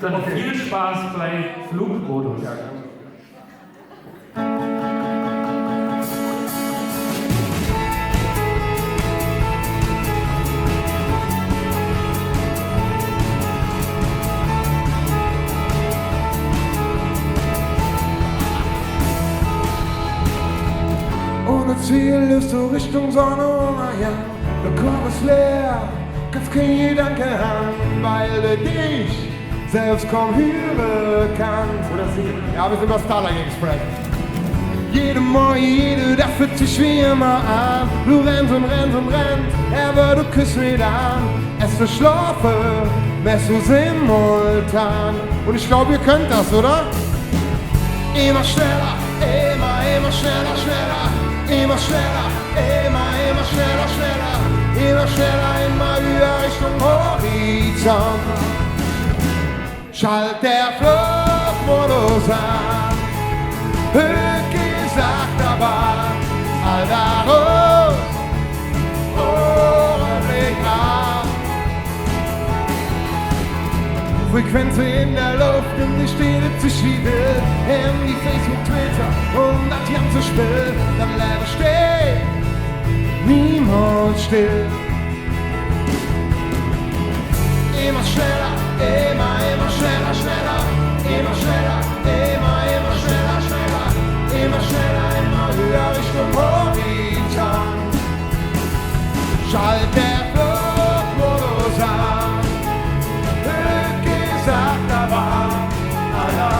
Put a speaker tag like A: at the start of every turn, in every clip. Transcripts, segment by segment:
A: Dann viel Spaß bei Flugmodus.
B: Ja, ohne Ziel ist du Richtung Sonnenuntergang. Der Kopf ist leer, kannst kein Gedanke haben, weil du dich selbst kaum hören kannst.
A: Oder singen.
B: Ja, wir sind bei Starlight Express. Jede Morgen, jede, das fühlt sich wie immer an. Du rennst und rennst und rennst, aber du küsst nicht an. Es zu schlafen, wärst du simultan. Und ich glaube, ihr könnt das, oder? Immer schneller, immer schneller, schneller. Immer schneller, immer schneller, schneller. Immer schneller, immer höher Richtung Horizont. Schalt der Flugmodus an. Höch gesagt, aber Alter, Blick ab. Frequenzen in der Luft und die Stille zu schieben. Handy, Facebook, Twitter und das ganze Spiel. Dann bleibe stehen, niemals still. Immer schneller, immer schneller, schneller. Immer schneller, immer schneller, schneller. Immer schneller, immer höher Richtung Horizont. Schalt der Flugmodus an. Höch gesagt, aber aller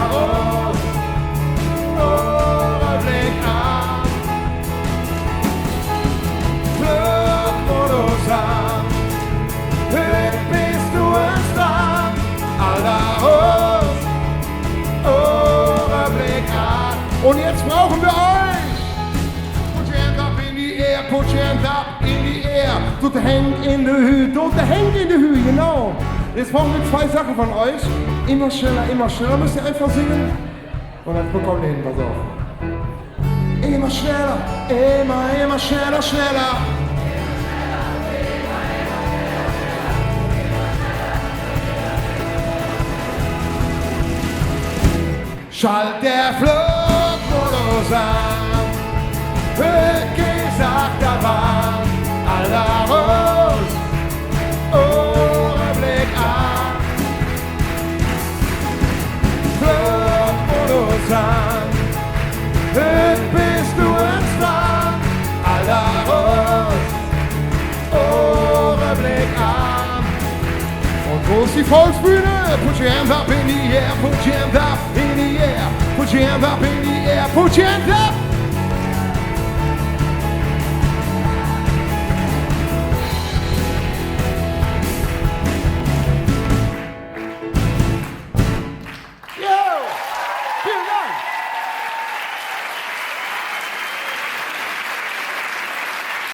B: Blick an. Flugmodus an. Höch bist du ein Star. Aller Blick an. Und jetzt brauchen wir euch. Put your hands up in the air, put your hands up in the air. Tut der Hand in die Höhe, tut der Hand in die Höhe, genau. Jetzt brauchen wir 2 Sachen von euch. Immer schneller, müsst ihr einfach singen. Und dann bekommt ihr hin, pass auf. Immer schneller, immer schneller, schneller. Schalt der Flugmodus an. Höch gesagt, aber aller Blick an. Flugmodus an. Höch bist du ein Star. Aller Blick an. Und wo ist die Volksbühne? Put your hands up in the air, put your hands up in the air, put your hands up in the air, put your hands up.